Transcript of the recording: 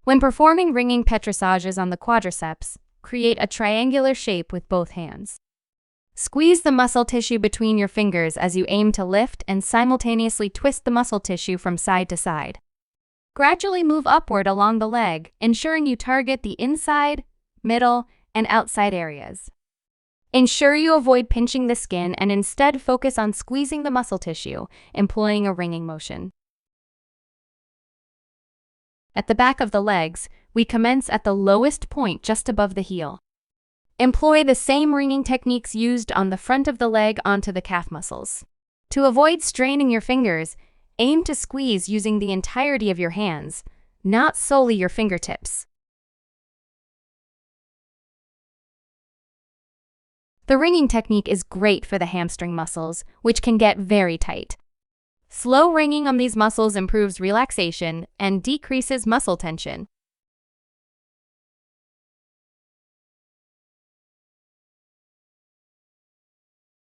When performing wringing petrissages on the quadriceps, create a triangular shape with both hands. Squeeze the muscle tissue between your fingers as you aim to lift and simultaneously twist the muscle tissue from side to side. Gradually move upward along the leg, ensuring you target the inside, middle, and outside areas. Ensure you avoid pinching the skin and instead focus on squeezing the muscle tissue, employing a wringing motion. At the back of the legs, we commence at the lowest point just above the heel. Employ the same wringing techniques used on the front of the leg onto the calf muscles. To avoid straining your fingers, aim to squeeze using the entirety of your hands, not solely your fingertips. The wringing technique is great for the hamstring muscles, which can get very tight. Slow wringing on these muscles improves relaxation and decreases muscle tension.